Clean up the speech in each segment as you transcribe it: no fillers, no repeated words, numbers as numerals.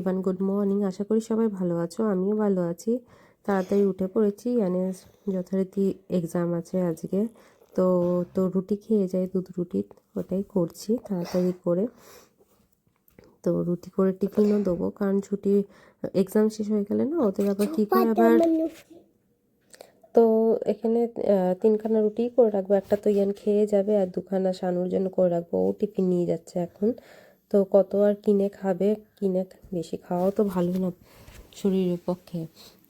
Everyone, good morning. আশা করি সবাই ভালো আছো, আমিও ভালো আছি। তাড়াতাড়ি উঠে পড়েছি, ইয়ানের যথারীতি এক্সাম আছে আজকে। তো তো রুটি খেয়ে যাই, দুধ রুটি, ওটাই করছি তাড়াতাড়ি করে। তো রুটি করে টিফিনও দেবো, কারণ ছুটি এক্সাম শেষ হয়ে গেলে না ওদের আবার কী করে আবার। তো এখানে তিনখানা রুটি করে রাখবো, একটা তো ইয়ান খেয়ে যাবে আর দুখানা শানুর জন্য করে রাখবো, ও টিফিন নিয়ে যাচ্ছে এখন। তো কত আর কিনে খাবে, কিনে বেশি খাওয়াও তো ভালো না শরীরের পক্ষে।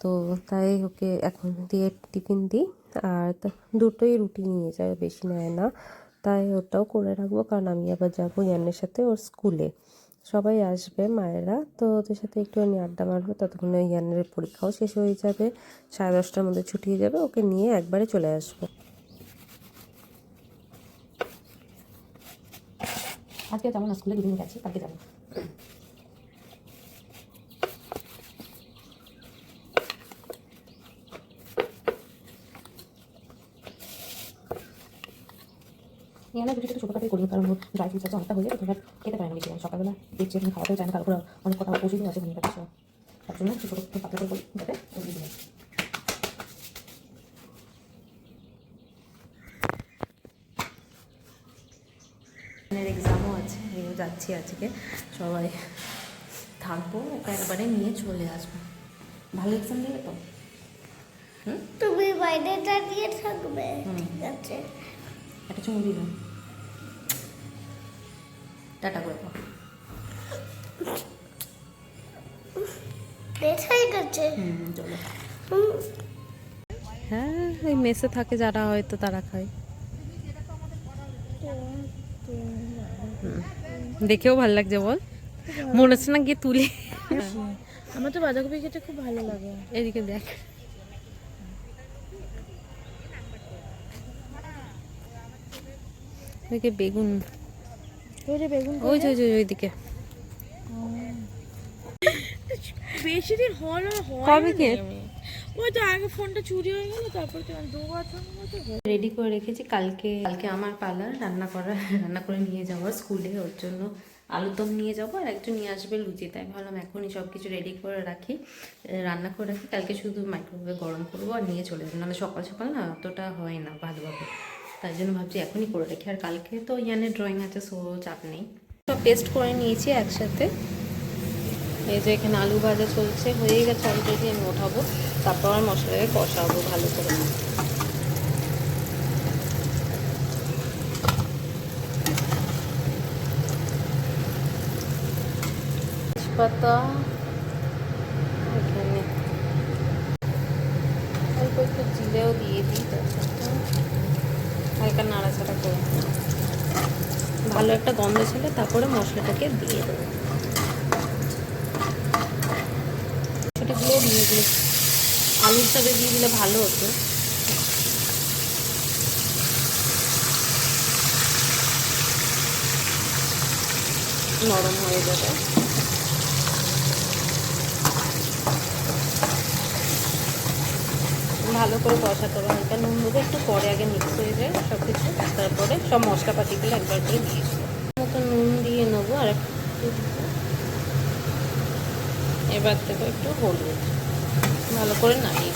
তো তাই ওকে এখন দিয়ে টিফিন দিই, আর দুটোই রুটি নিয়ে যায়, বেশি নেয় না। তাই ওটাও করে রাখবো, কারণ আমি আবার যাবো ইয়ানের সাথে ওর স্কুলে। সবাই আসবে মায়েরা, তো ওদের সাথে একটুখানি আড্ডা মারবো। ততক্ষণে ইয়ানের পরীক্ষাও শেষ হয়ে যাবে, 10:30টার মধ্যে ছুটি হয়ে যাবে, ওকে নিয়ে একবারে চলে আসবো। আজকে যেমন স্কুলে দুদিন গেছি, কালকে যাবো। ইয়ানের রুটিটা তো ছোটোখাটোই করি, কারণ ড্রাই ফ্রুটস আছে অনেকটা হয়ে যাবে, তোমার খেতে পারে না বেশি। সকালবেলা দেখছি তুমি খাওয়াতেও চায় না, তারপর অনেক কথা ওষুধও আছে ভূমিকা কিছু, তার জন্য একটু ছোটো পাতলা করে করি যাতে ওষুধ দিই। এক্সামও আছে, যাচ্ছি আজকে, সবাই থাকবো, ওকে একবারে নিয়ে চলে আসবো। ভালো এক্সাম দেবে তো? তুমি বাইরে দাঁড়িয়ে থাকবে, ঠিক আছে? একটা চুমু দিলাম, টাটা করে দাও। দেখাই গেছে। চলো। হ্যাঁ, এই মেসে থাকে যারা, হয়তো তারা খায়। দেখেও ভালো লাগছে, বল মনে হচ্ছে না গিয়ে তুলে। আমার তো বাঁধাকপি খেতে খুব ভালো লাগে। এদিকে দেখ, ওইদিকে বেগুন, ওই যে বেগুন, ওই যে ওইদিকে। বেশি দিন হলো কবে কে ওই তো আগে ফোনটা চুরি হয়ে গেল, তারপর তো 2 বছর মতো রেডি করে রেখেছি। কালকে আমার পার্লার রান্না করে নিয়ে যাওয়ার স্কুলে, ওর জন্য আলুদম নিয়ে যাবো, আর একটু নিয়ে আসবে লুচি। তাই ভাবলাম এখনই সব কিছু রেডি করে রাখি, রান্না করে রাখি, কালকে শুধু মাইক্রোওয়েভে গরম করবো আর নিয়ে চলে যাবো। নাহলে সকাল সকাল না অতটা হয় না ভালোভাবে, তাই জন্য ভাবছি এখনই করে রাখি। আর কালকে তো ইয়ানের ড্রয়িং আছে, সো চাপ নেই। সব পেস্ট করে নিয়েছি একসাথে। এই যে এখানে আলু ভাজা চলছে, হয়ে গেছে অলরেডি, আমি ওঠাবো, তারপর আর মশলাটাকে কষাবো ভালো করে। তেজপাতা এখানে, অল্প একটু জিরেও দিয়ে দিই, হালকা নাড়াচাড়া করে ভালো একটা গন্ধ ছিল, তারপরে মশলাটাকে দিয়ে দেবো। ছোটোগুলো দিয়ে দিলে, আলুর সাথে দিয়ে দিলে ভালো হতো। নরম হয়ে যাবে। ভালো করে কষাতে হবে, হালকা নুন দেবো একটু, পরে আগে মিক্স হয়ে যায় সব কিছু, তারপরে সব মশলাপাতিগুলো একবার করে দিয়ে মতো নুন দিয়ে নেবো, আর একটু এবার থেকে একটু হলুদ, ভালো করে নাড়িয়ে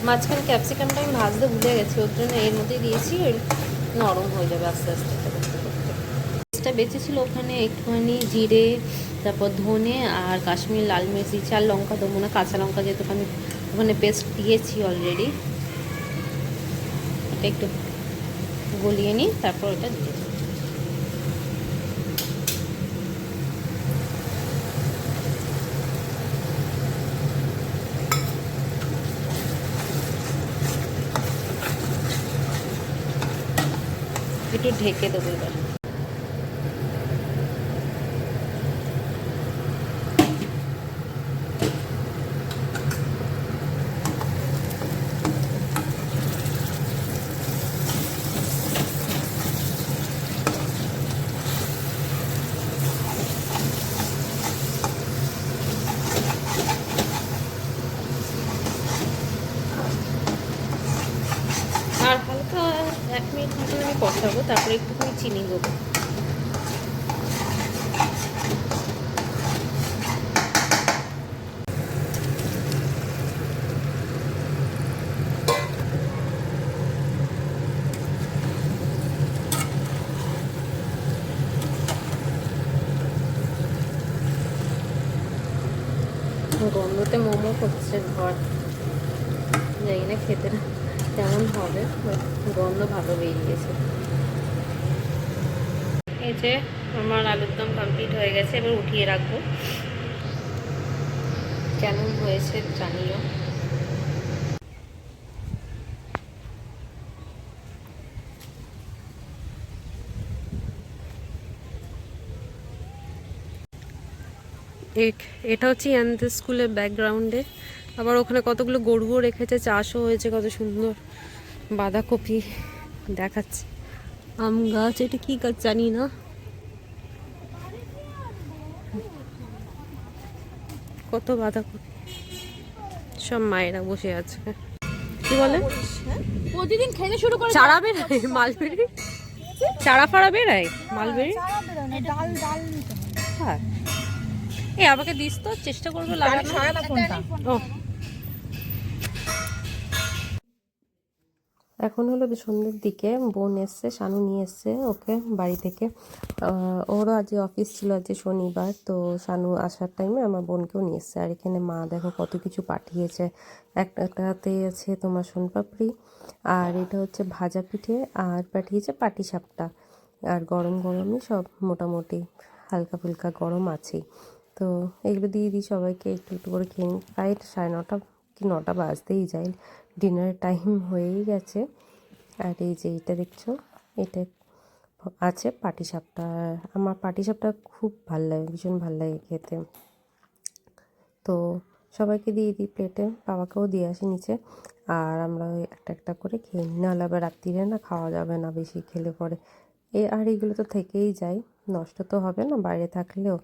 মাঝখানে ক্যাপসিকামটা আমি ভাজতে ভুলে গেছি, ওর জন্য এর মধ্যেই দিয়েছি, ওই নরম হয়ে যাবে আস্তে আস্তে করতে করতে। পেস্টটা বেঁচেছিলো ওখানে, একটুখানি জিরে, তারপর ধনে আর কাশ্মীর লাল মির্চ, আর লঙ্কা দেবো না, কাঁচা লঙ্কা, যেহেতু আমি ওখানে পেস্ট দিয়েছি অলরেডি। এটা একটু গলিয়ে নিই, তারপর ওটা দিয়ে দিই। একটু ঢেকে দেবো এবার। আর হালকা 1 মিনিট মতন আমি কষাবো, তারপরে একটুখানি চিনি দেবো। বাড়িতে মোমো করছে ঘর, জানি না খেতে কেমন হবে, বাট গন্ধ ভালো বেরিয়েছে। এই যে আমার আলুর দম কমপ্লিট হয়ে গেছে, এবার উঠিয়ে রাখবো। কেমন হয়েছে জানিও। এটা হচ্ছে ইয়ানদের স্কুলের ব্যাকগ্রাউন্ডে, আবার ওখানে কতগুলো গরুও রেখেছে, চাষও হয়েছে কত সুন্দর, বাঁধাকপি দেখাচ্ছে, আম গাছ, এটা কি গাছ জানি না, কত বাঁধাকপি, সব মায়েরা বসে আছে। কি বলে প্রতিদিন খেতে শুরু করে চারা বেড়ায়, মালবেরি চারা ফাড়া বেড়ায়, মালবেরি। ডাল ডাল নিতে হ্যাঁ, এই আমাকে দিস তো, চেষ্টা করবো লাগানো। ও এখন হলো সন্ধ্যের দিকে, বোন এসছে, শানু নিয়ে এসছে ওকে বাড়ি থেকে। ওরও আজকে অফিস ছিল, আজকে শনিবার, তো শানু আসার টাইমে আমার বোনকেও নিয়ে এসছে। আর এখানে মা দেখো কত কিছু পাঠিয়েছে, একটাতে আছে তোমার সোনপাপড়ি, আর এটা হচ্ছে ভাজা পিঠে, আর পাঠিয়েছে পাটিসাপটা। আর গরম গরমই সব মোটামুটি হালকা ফুলকা গরম আছেই, তো এগুলো দিয়ে দিই সবাইকে, একটু একটু করে খেয়ে নিই। প্রায় 9:30 কি 9টা বাজতেই যায়, ডিনারের টাইম হয়েই গেছে। আর এই যে এটা দেখছো, এটা আছে পাটিসাপটা, আমার পাটিসাপটা খুব ভালো লাগে, ভীষণ ভালো লাগে খেতে। তো সবাইকে দিয়ে দিই প্লেটে, বাবাকেও দিয়ে আসি নিচে, আর আমরা ওই একটা একটা করে খেয়ে নিই, নাহলে আবার রাত্রিরে না খাওয়া যাবে না বেশি খেলে পরে। আর এইগুলো তো থেকেই যায়, নষ্ট তো হবে না বাইরে থাকলেও।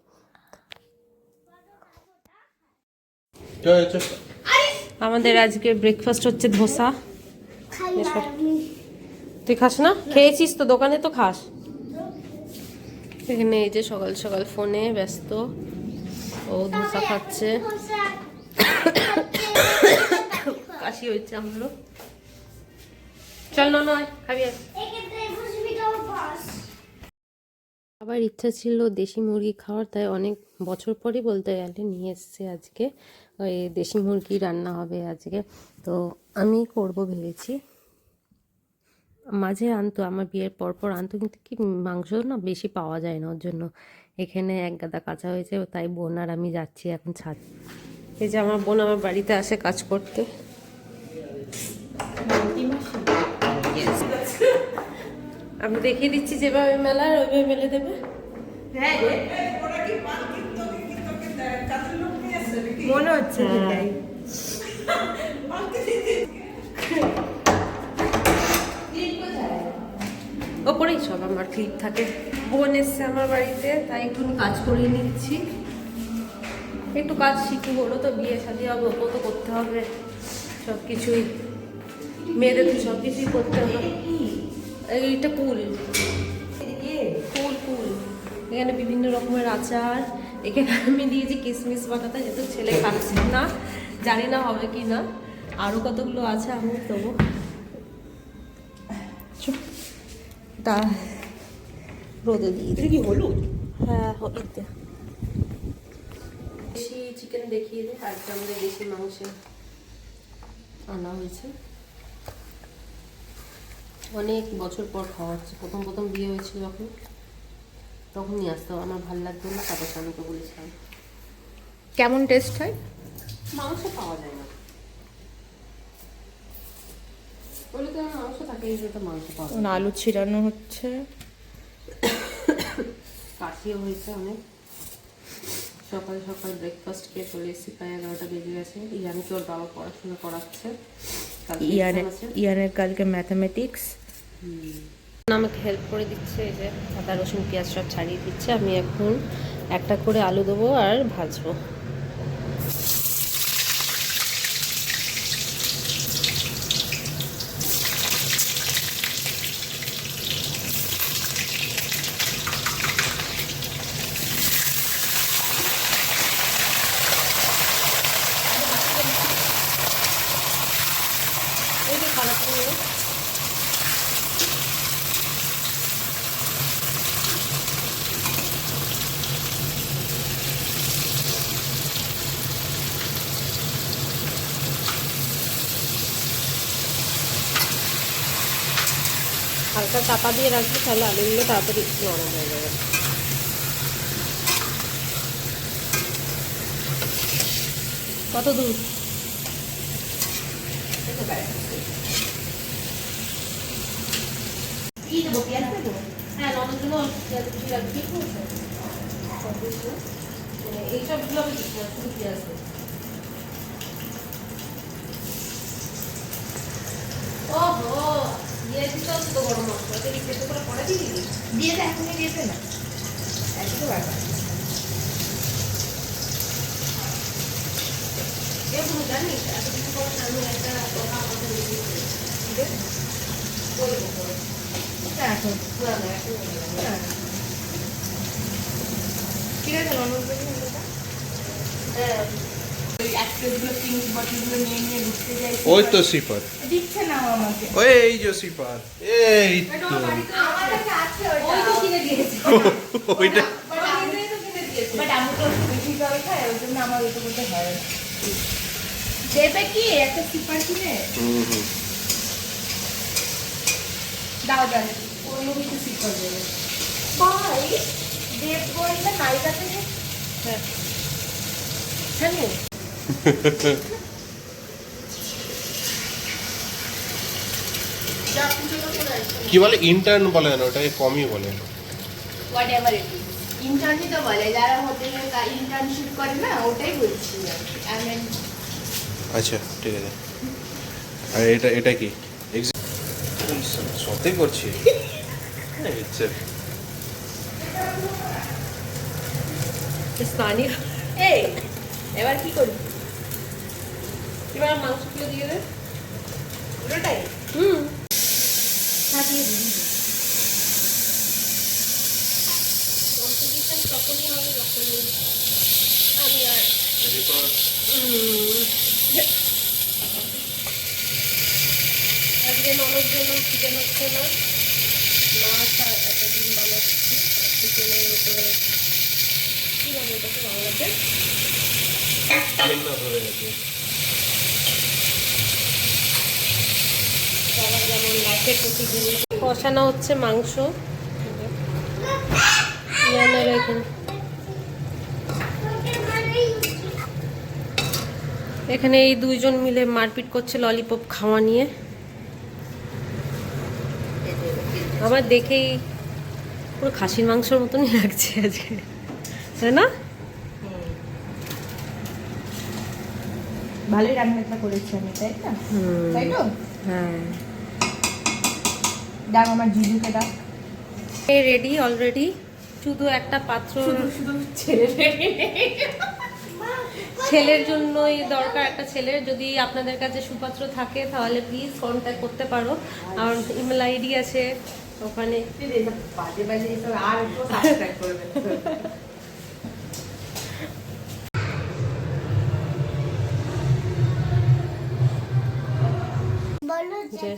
আমাদের আজকে ব্রেকফাস্ট হচ্ছে ধোসা। তুই খাস না? খেয়েছিস তো, দোকানে তো খাস। এখানে এই যে সকাল সকাল ফোনে ব্যস্ত, ও ধোসা খাচ্ছে, কাশি হয়েছে আমারও। চল না, নয় খাবি। আবার ইচ্ছা ছিল দেশি মুরগি খাওয়ার, তাই অনেক বছর পরই বলতে গেলে নিয়ে এসছে আজকে। ওই দেশি মুরগি রান্না হবে আজকে, তো আমি করব ভেবেছি। মাঝে আনতো, আমার বিয়ের পর আনতো, কিন্তু কি মাংস না বেশি পাওয়া যায় না, ওর জন্য এখানে এক গাদা কাঁচা হয়েছে, তাই বোন আর আমি যাচ্ছি এখন ছাদ। এই যে আমার বোন আমার বাড়িতে আসে কাজ করতে। আমি দেখিয়ে দিচ্ছি যেভাবে মেলার, ওইভাবে মেলে দেবে। মনে হচ্ছে ওপরেই সব আমার ক্লিপ থাকে। বোন এসছে আমার বাড়িতে, তাই একটু কাজ করিয়ে নিচ্ছি, একটু কাজ শিখি, বলো তো বিয়ে শাদী হবে, ওপর তো করতে হবে সব কিছুই, মেয়েদের তো সব কিছুই করতে হবে। এইটা কুল কুল কুল, এখানে বিভিন্ন রকমের আচার, এখানে আমি দিয়েছি কিশমিশ বাটাটা, যেহেতু ছেলে খাচ্ছে না, জানি না হবে কি না, আরও কতগুলো আছে আমি দেবো। তা রোদে দিয়ে দিই। কি হলুদ? হ্যাঁ হলুদ দে। দেশি চিকেন দেখিয়ে দিই, আজকে আমাদের দেশি মাংস আনা হয়েছে, অনেক বছর পর খাওয়া হচ্ছে। প্রথম প্রথম বিয়ে হয়েছিল যখন, তখন নিয়ে আসতাম, আমার ভালো লাগতো না, তারপর স্বামীকে বলেছিলাম। কেমন টেস্ট হয়? মাংস পাওয়া যায় না বলে তো, মাংস থাকে, এই তো মাংস পাওয়া যায় না। আলু ছিটানো হচ্ছে, কাশিও হয়েছে অনেক। সকাল সকাল ব্রেকফাস্ট খেয়ে চলে এসেছি, প্রায় 11টা বেজে গেছে। ইয়ানকে ওর বাবা পড়াশোনা করাচ্ছে, ইয়ানের কালকে ম্যাথামেটিক্স। আমাকে হেল্প করে দিচ্ছে, এই যে আদা রসুন পেঁয়াজ সব ছাড়িয়ে দিচ্ছে। আমি এখন একটা করে আলু দেবো আর ভাজবো। এই যে খারাপ করে হালকা চাপা দিয়ে রাখবো, তাহলে আলুগুলো তাড়াতাড়ি নরম হয়ে যাবে। কত দূর? হ্যাঁ, নরমগুলো এইসবগুলো আমি দিচ্ছি না, শুধু পেঁয়াজ দেবো। ওহো, দিয়েছি তো গরম মশলা, তুই পেটে করে পরে দিবি? দিয়ে দে, এখনই দিয়ে দে না, একটু ব্যাপার। এগুলো জানিস এত কিছু করে আমি একটা কথা আমাদের বলবো করে এখন না না এখন ঠিক আছে, নর্মাল করে হ্যাঁ ওই অ্যাক্টরগুলো পিঙ্ক বটলগুলো নিয়ে নিয়ে ঢুকতে যাই। ওই তো সিপার, দিচ্ছে না ও আমাকে। ওই এই যে সিপার, এই তো আমার কাছে আছে ওইটা। ওই তো কিনে দিয়েছি ওইটা। বাট আমি তো কিনে দিয়েছি। বাট আমি তো বেশি করে খাই, ওই জন্য আমার ওইটা করতে হয় না। দেবে কি একটা সিপার কিনে? হুম। দাও জানি অন্য কিছু ঠিক করে দেবে। ভাই দেব বললে নায়িকা থেকে হ্যাঁ হ্যাঁ যা কিছু তো করে কি বলে ইন্টার্ন বলে না, ওটাকে কমই বলে। হোয়াট এভার ইট ইজ, ইন্টার্নই তো বলে, যারা হোটেলে ইন্টার্নশিপ করে না, ওটাই বলছি আই মিন। আচ্ছা ঠিক আছে। আর এটা এটা কি সত্যি করছি? স্থানীয়। এই এবার কি করি? এবার মাংসগুলো দিয়ে দে। পুরোটাই হুম দিয়ে দিই। কম্পিটিশন তখনই হবে যখন আমি আর আজকে ননদ জন্য চিকেন হচ্ছে না, মাছ আর একটা ডিম বানাচ্ছি চিকেনের উপরে। কি বলে ওটাকে বাংলাতে? ধরে গেছে। সবার যেমন লাইফে প্রতিদিন কষানো হচ্ছে মাংস। ইয়ানের এখানে এখানে এই দুইজন মিলে মারপিট করছে ললিপপ খাওয়া নিয়ে। আমার দেখেই পুরো খাসির মাংসের মতনই লাগছে আজকে, তাই না? ভালোই রান্নাটা করেছি আমি, তাই না? তাই তো? হ্যাঁ ডাক আমার জিজুকে ডাক। রেডি অলরেডি, শুধু একটা পাত্র শুধু ছেলে ছেলের জন্যই দরকার, একটা ছেলের। যদি আপনাদের কাছে সুপাত্র থাকে তাহলে প্লিজ কন্ট্যাক্ট করতে পারো, আমার ইমেল আইডি আছে ওখানে। বাজে বাজে এসব আর একটু সাবস্ক্রাইব করবেন। যে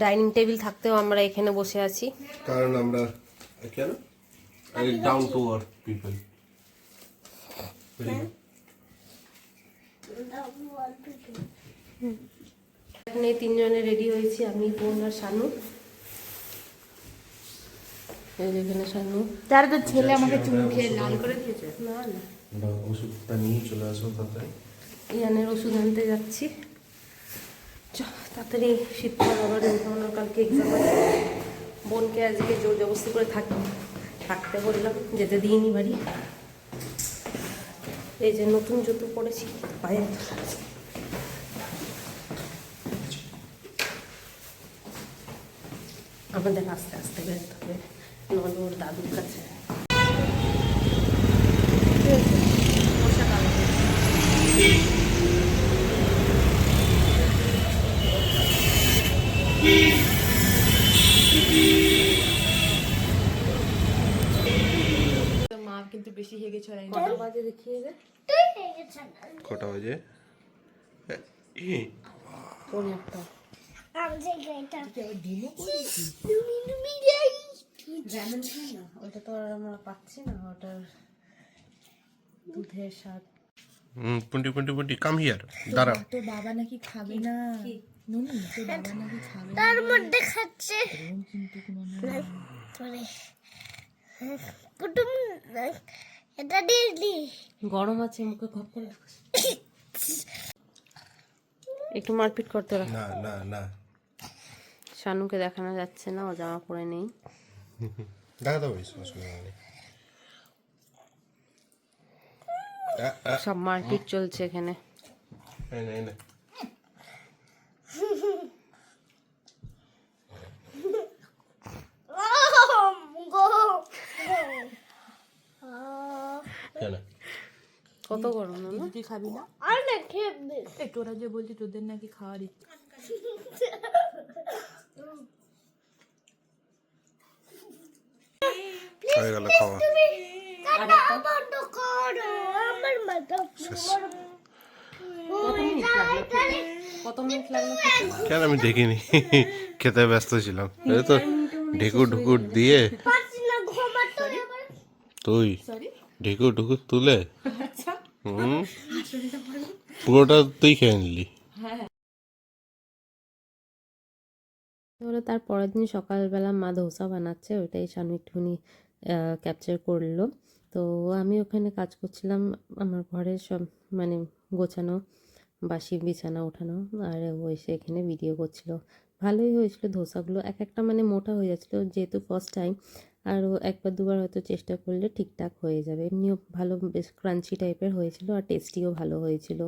ডাইনিং টেবিল থাকতেও আমরা এখানে বসে আছি। কারণ আমরা কেন ডাউন টু আর্থ পিপল। এখানে তিনজনে রেডি হয়েছি, আমি বোন আর শানু। এই যে এখানে শানু। তার তো ছেলে আমাকে চুমু খেয়ে লাল করে দিয়েছে। না না, ওষুধটা নিয়ে চলে আসো তাড়াতাড়ি। ইয়ানের ওষুধ আনতে যাচ্ছি। তাড়াতাড়ি শীত পর আবার আমার কালকে এক্সাম আছে। বোনকে আজকে জোর জবরদস্তি করে থাকতে বললাম, যেতে দিইনি বাড়ি। এই যে নতুন জুতো পরেছি পায়ে, আমাদের আস্তে আস্তে বেরোতে হবে ননর দাদুর কাছে। মা কিন্তু বেশি হেগে ছড়াই। কটা বাজে দেখিয়ে দে। কটা বাজে? পরে একটা ওটা তো আর আমরা পাচ্ছি না, ওটার দুধের স্বাদ। পুন্টি পুন্টি পুন্টি কাম হিয়ার, দাঁড়াও। তো বাবা নাকি খাবে না। কি তার মধ্যে খাচ্ছে কুটুম এটা দিলি গরম আছে মুখে খপ করে একটু মারপিট করতে রাখ। না না না শানুকে দেখানো যাচ্ছে না, ও জামা পরে নেই। দেখাতে পারিস অসুবিধা নেই। সব মারপিট চলছে এখানে। এই নে, এই নে। কেন? কত গরম না? তুই খাবি না? আর না খেয়ে নে। এই তোরা যে বলছি তোদের নাকি খাওয়ার ইচ্ছে। হয়ে গেল খাওয়া। কান্না বন্ধ করো আমার মাথা কত মিনিট লাগলো খেতে? কেন আমি দেখিনি, খেতে ব্যস্ত ছিলাম। এই তো ঢেকুর ঢুকুর দিয়ে পারছি না ঘুমাতে এবার তুই ঢেকুর ঢুকুর তুলে পুরোটা তুই খেয়ে নিলি। হলো তার পরের দিন সকালবেলা মা ধোসা বানাচ্ছে, ওইটাই শানু একটুখানি ক্যাপচার করলো। তো আমি ওখানে কাজ করছিলাম, আমার ঘরের সব মানে গোছানো, বাসি বিছানা ওঠানো, আর ও এসে এখানে ভিডিও করছিল। ভালোই হয়েছিল ধোসাগুলো, এক একটা মানে মোটা হয়ে যাচ্ছিলো যেহেতু ফার্স্ট টাইম, আর ও একবার দুবার হয়তো চেষ্টা করলে ঠিকঠাক হয়ে যাবে। এমনিও ভালো বেশ ক্রাঞ্চি টাইপের হয়েছিল আর টেস্টিও ভালো হয়েছিল।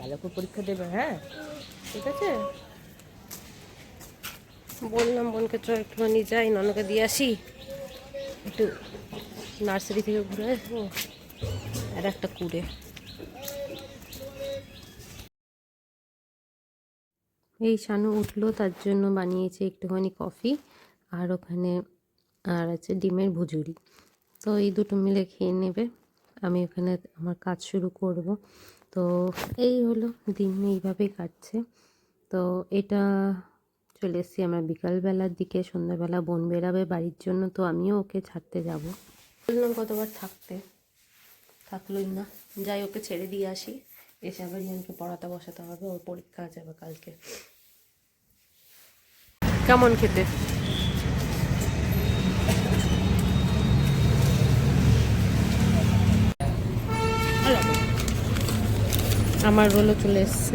ভালো করে পরীক্ষা দেবে, হ্যাঁ ঠিক আছে। বললাম বোনকে চল একটুখানি যাই, ননকে দিয়ে আসি, একটু নার্সারি থেকে ঘুরে আসবো। আর একটা কুড়ে এই শানু উঠলো, তার জন্য বানিয়েছে একটুখানি কফি, আর ওখানে আর আছে ডিমের ভুজুরি। তো এই দুটো মিলে খেয়ে নেবে, আমি ওখানে আমার কাজ শুরু করব। তো এই হলো দিন এইভাবেই কাটছে। তো এটা চলে এসেছি আমরা বিকালবেলার দিকে, সন্ধ্যাবেলা বোন বেরাবে বাড়ির জন্য, তো আমিও ওকে ছাড়তে যাব। বললাম কতবার থাকলোই না, যাই ওকে ছেড়ে দিয়ে আসি, এসে আবার রিয়ানকে পড়াতে বসাতে হবে, ওর পরীক্ষা আছে আবার কালকে। কেমন খেতে? আমার রোলও চলে এসছে।